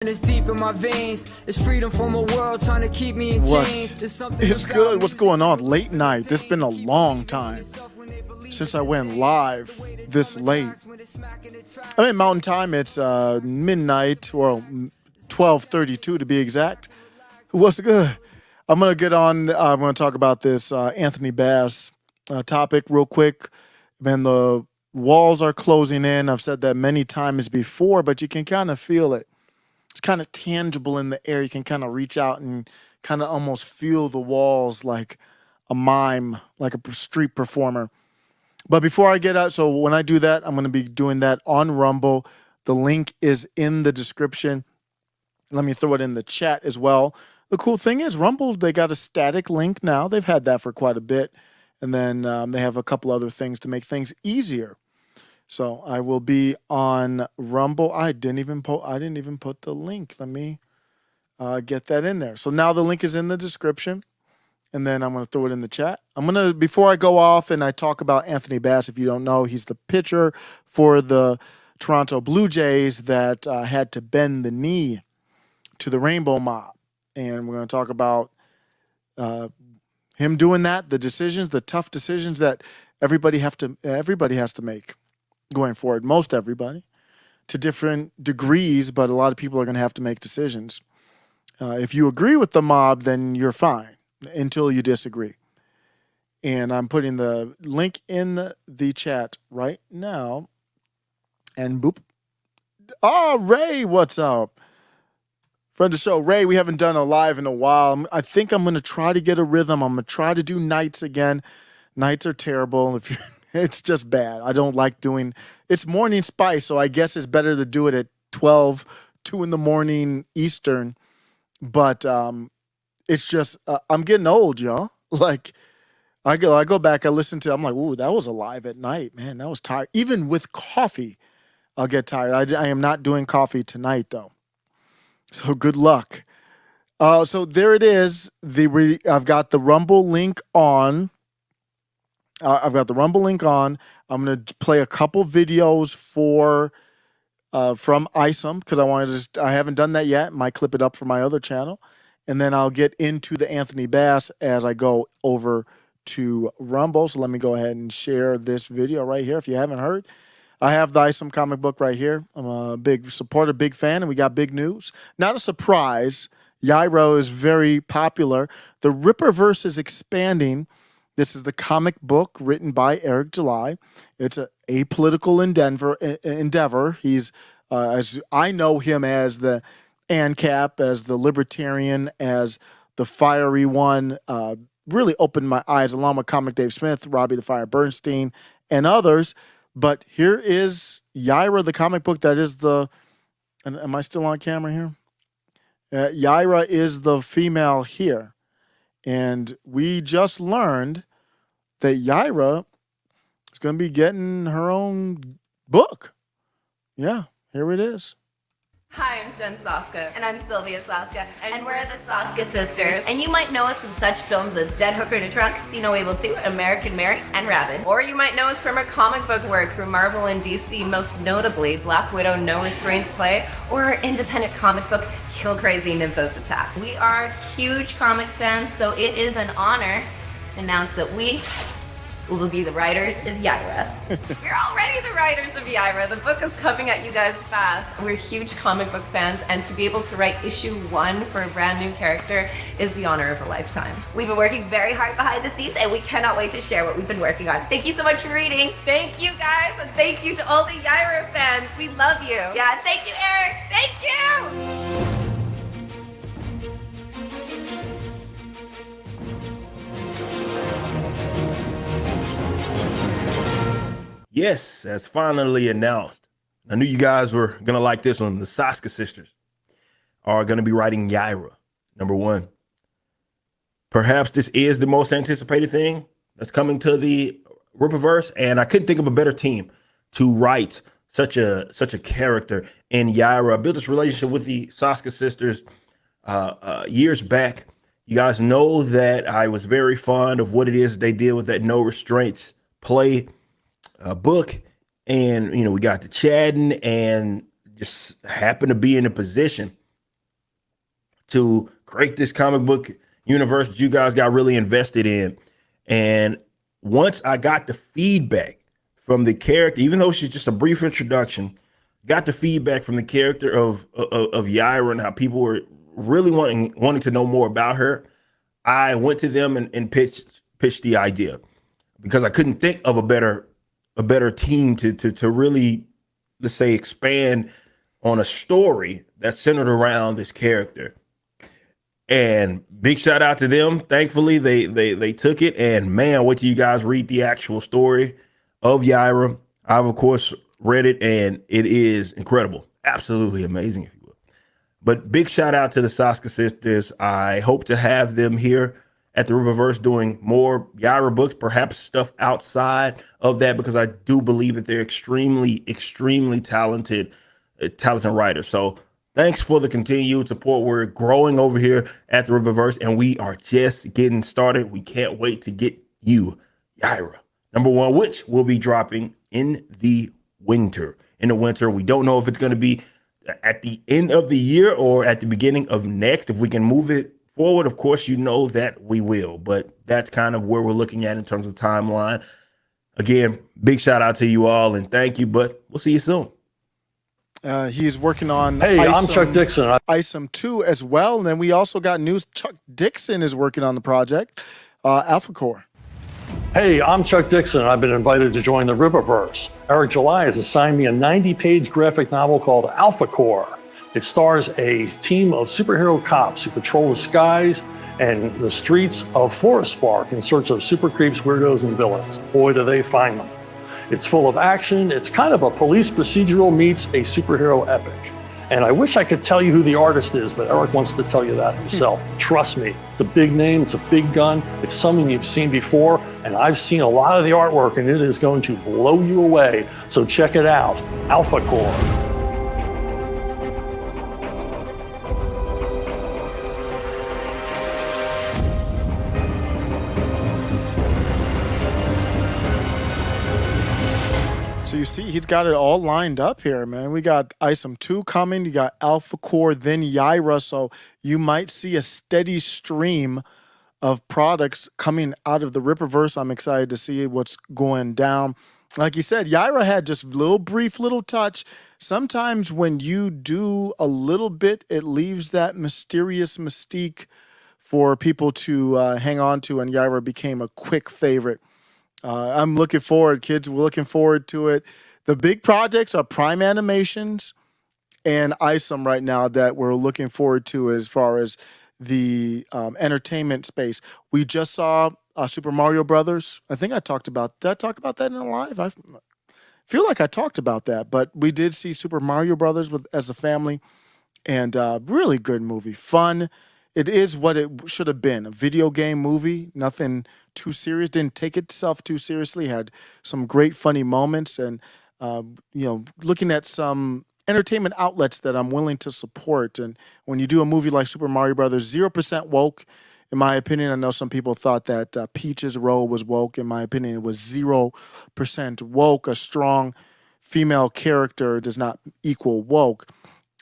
It's deep in my veins. It's freedom from a world trying to keep me in chains. It's good. What's going on? Late night. It's been a long time since I went live this late. I mean, Mountain Time. It's midnight, or 12:32 to be exact. What's good? I'm gonna get on. I'm gonna talk about this Anthony Bass topic real quick. Man, the walls are closing in. I've said that many times before, but you can kind of feel it. It's kind of tangible in the air. You can kind of reach out and kind of almost feel the walls like a mime, like a street performer. But before I get out, so when I do that, I'm going to be doing that on Rumble. The link is in the description. Let me throw it in the chat as well. The cool thing is Rumble, they got a static link now. They've had that for quite a bit. And then they have a couple other things to make things easier. So I will be on Rumble. I didn't even put the link. Let me get that in there. So now the link is in the description, and then I'm going to throw it in the chat. Before I go off and I talk about Anthony Bass, if you don't know, he's the pitcher for the Toronto Blue Jays that had to bend the knee to the Rainbow Mob. And we're going to talk about him doing that, the decisions, the tough decisions that everybody has to make going forward, most everybody, to different degrees, but a lot of people are going to have to make decisions. If you agree with the mob, then you're fine until you disagree. And I'm putting the link in the chat right now. And boop. Oh, Ray, what's up? Friend of the show, Ray, we haven't done a live in a while. I think I'm going to try to get a rhythm. I'm going to try to do nights again. Nights are terrible. It's just bad. I don't like doing it's morning spice, so I guess it's better to do it at 2 in the morning Eastern. But it's just I'm getting old, y'all. Like I go back, I listen to I'm like, ooh, that was a live at night, man. That was tired. Even with coffee, I'll get tired. I am not doing coffee tonight though. So good luck. So there it is. I've got the Rumble link on. I'm going to play a couple videos from ISOM because I haven't done that yet. Might clip it up for my other channel. And then I'll get into the Anthony Bass as I go over to Rumble. So let me go ahead and share this video right here. If you haven't heard, I have the ISOM comic book right here. I'm a big supporter, big fan, and we got big news. Not a surprise. Yara is very popular. The Ripperverse is expanding. This is the comic book written by Eric July. It's an apolitical endeavor. He's, as I know him as the ANCAP, as the libertarian, as the fiery one. Really opened my eyes, along with Comic Dave Smith, Robbie the Fire Bernstein, and others. But here is Yara, the comic book that is the... Am I still on camera here? Yara is the female here. And we just learned that Yara is going to be getting her own book. Yeah, here it is. Hi, I'm Jen Saska. And I'm Sylvia Saska. And we're the Sasuke Sisters. And you might know us from such films as Dead Hooker in a Trunk, See No Evil 2, American Mary, and Rabid. Or you might know us from our comic book work through Marvel and DC, most notably Black Widow, No Restraints Play, or our independent comic book, Kill Crazy Nymphos Attack. We are huge comic fans, so it is an honor to announce that we will be the writers of Yara. We're already the writers of Yara. The book is coming at you guys fast. We're huge comic book fans, and to be able to write issue 1 for a brand new character is the honor of a lifetime. We've been working very hard behind the scenes, and we cannot wait to share what we've been working on. Thank you so much for reading. Thank you guys, and thank you to all the Yara fans. We love you. Yeah, thank you, Eric. Thank you. Yes, as finally announced. I knew you guys were going to like this one. The Sasuke Sisters are going to be writing Yara, #1. Perhaps this is the most anticipated thing that's coming to the Ripperverse, and I couldn't think of a better team to write such a character in Yara. I built this relationship with the Sasuke Sisters years back. You guys know that I was very fond of what it is they did with that No Restraints Play book, and we got to chatting and just happened to be in a position to create this comic book universe that you guys got really invested in. And once I got the feedback from the character, even though she's just a brief introduction, got the feedback from the character of Yara and how people were really wanting to know more about her, I went to them and pitched the idea, because I couldn't think of a better team to really, let's say, expand on a story that's centered around this character. And big shout out to them. Thankfully, they took it. And man, wait till you guys read the actual story of Yara. I've of course read it, and it is incredible, absolutely amazing, if you will. But big shout out to the Sasuke Sisters. I hope to have them here at the Riververse doing more Yara books, perhaps stuff outside of that, because I do believe that they're extremely talented writers. So thanks for the continued support. We're growing over here at the Riververse, and we are just getting started. We can't wait to get you Yara #1, which will be dropping in the winter. We don't know if it's going to be at the end of the year or at the beginning of next. If we can move it forward, of course, you know that we will. But that's kind of where we're looking at in terms of timeline. Again, big shout out to you all, and thank you. But we'll see you soon. He's working on I'm Chuck Dixon. Isom 2 as well. And then we also got news. Chuck Dixon is working on the project, Alpha Core. Hey, I'm Chuck Dixon. I've been invited to join the Riververse. Eric July has assigned me a 90-page graphic novel called Alpha Core. It stars a team of superhero cops who patrol the skies and the streets of Forest Park in search of super creeps, weirdos, and villains. Boy, do they find them. It's full of action. It's kind of a police procedural meets a superhero epic. And I wish I could tell you who the artist is, but Eric wants to tell you that himself. Trust me, it's a big name, it's a big gun, it's something you've seen before, and I've seen a lot of the artwork, and it is going to blow you away. So check it out, Alpha Core. So you see, he's got it all lined up here, man. We got Isom 2 coming. You got Alpha Core, then Yara. So you might see a steady stream of products coming out of the Ripperverse. I'm excited to see what's going down. Like you said, Yara had just brief little touch. Sometimes when you do a little bit, it leaves that mysterious mystique for people to hang on to, and Yara became a quick favorite. I'm looking forward, kids. We're looking forward to it. The big projects are Prime Animations and Isom right now that we're looking forward to as far as the entertainment space. We just saw Super Mario Brothers. I think I talked about that. Did I talk about that in a live? I feel like I talked about that, but we did see Super Mario Brothers as a family, and really good movie. Fun. It is what it should have been, a video game movie. Nothing too serious, didn't take itself too seriously, had some great funny moments, and looking at some entertainment outlets that I'm willing to support. And when you do a movie like Super Mario Brothers, 0% woke, in my opinion. I know some people thought that Peach's role was woke. In my opinion, it was 0% woke. A strong female character does not equal woke,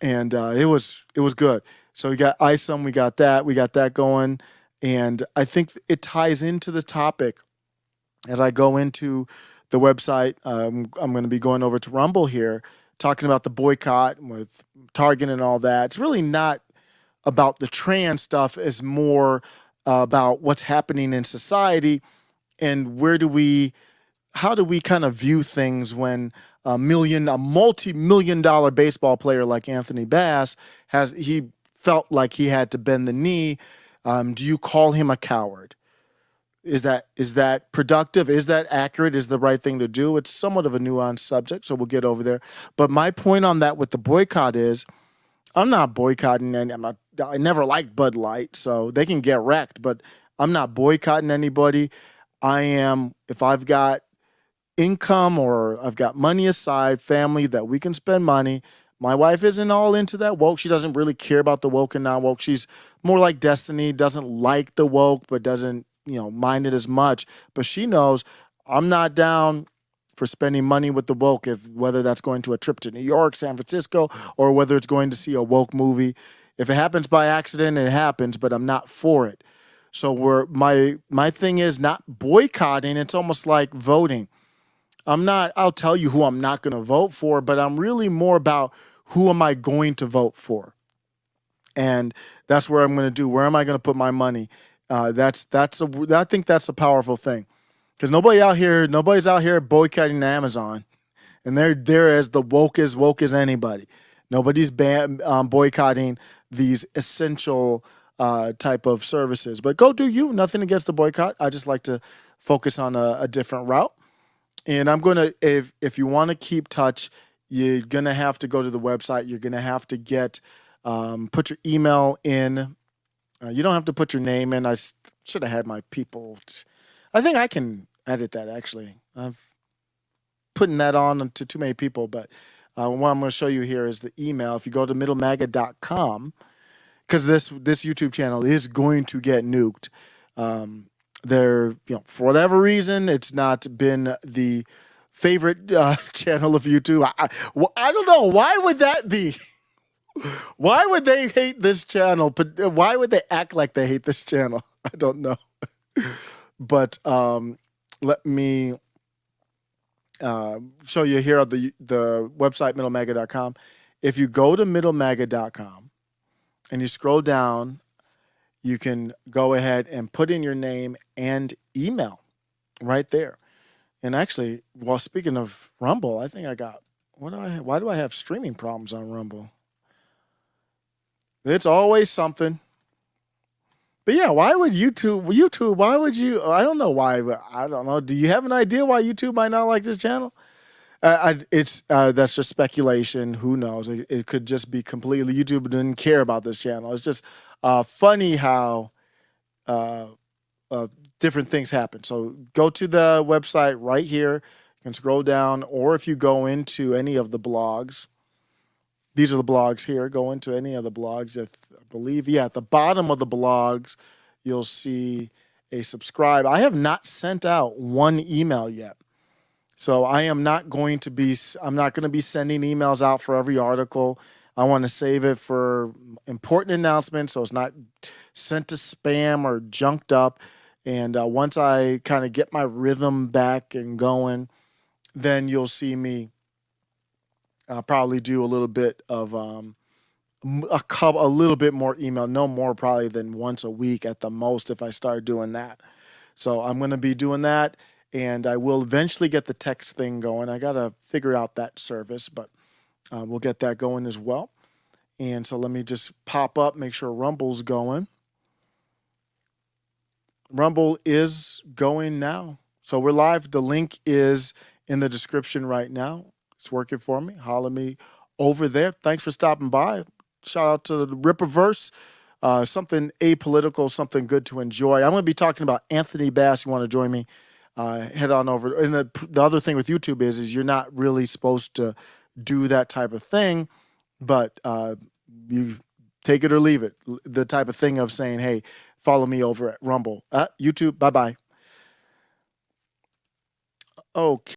and it was good. So we got Isom, we got that going. And I think it ties into the topic as I go into the website. I'm going to be going over to Rumble here, talking about the boycott with Target and all that. It's really not about the trans stuff. It's more about what's happening in society and how do we kind of view things when a multi-million-dollar baseball player like Anthony Bass he felt like he had to bend the knee. Do you call him a coward? Is that productive? Is that accurate? Is the right thing to do? It's somewhat of a nuanced subject, so we'll get over there. But my point on that with the boycott is, I'm not boycotting I never liked Bud Light, so they can get wrecked. But I'm not boycotting anybody. I am, if I've got income or I've got money aside, family that we can spend money. My wife isn't all into that woke. She doesn't really care about the woke and non-woke. She's more like Destiny, doesn't like the woke, but doesn't, mind it as much. But she knows I'm not down for spending money with the woke, whether that's going to a trip to New York, San Francisco, or whether it's going to see a woke movie. If it happens by accident, it happens, but I'm not for it. So my thing is not boycotting. It's almost like voting. I'll tell you who I'm not going to vote for, but I'm really more about who am I going to vote for. And that's where I'm going to do. Where am I going to put my money? I think that's a powerful thing, because nobody's out here boycotting Amazon, and they're as the woke as anybody. Nobody's boycotting these essential type of services. But go do you. Nothing against the boycott. I just like to focus on a different route. And I'm gonna, if you want to keep touch, you're gonna have to go to the website. You're gonna have to get put your email in. You don't have to put your name in. I should have had my people. I think I can edit that, actually. I've putting that on to too many people, but what I'm going to show you here is the email. If you go to middlemaga.com, because this YouTube channel is going to get nuked. For whatever reason, it's not been the favorite channel of YouTube. I don't know. Why would that be? Why would they hate this channel? But why would they act like they hate this channel? I don't know. But let me show you here on the website, middlemaga.com. If you go to middlemaga.com and you scroll down, you can go ahead and put in your name and email right there. And actually, while speaking of Rumble, I think I got, why do I have streaming problems on Rumble? It's always something. But yeah, why would YouTube, why would you, I don't know why, but I don't know. Do you have an idea why YouTube might not like this channel? That's just speculation. Who knows? It could just be completely, YouTube didn't care about this channel. It's just funny how different things happen. So go to the website right here. You can scroll down, or if you go into any of the blogs, these are the blogs here. Go into any of the blogs. I believe, yeah, at the bottom of the blogs, you'll see a subscribe. I have not sent out one email yet. So I'm not going to be sending emails out for every article. I want to save it for important announcements so it's not sent to spam or junked up. And once I kind of get my rhythm back and going, then you'll see me probably do a little bit of a little bit more email, no more probably than once a week at the most if I start doing that. So I'm going to be doing that, and I will eventually get the text thing going. I got to figure out that service, but we'll get that going as well. And so let me just pop up, make sure Rumble's going. Rumble is going now. So we're live. The link is in the description right now. It's working for me. Holler me over there. Thanks for stopping by. Shout out to the Ripperverse. Something apolitical, something good to enjoy. I'm going to be talking about Anthony Bass. You want to join me? Head on over. And the other thing with YouTube is you're not really supposed to do that type of thing, but you take it or leave it. The type of thing of saying, hey, follow me over at Rumble. YouTube, bye-bye. Okay.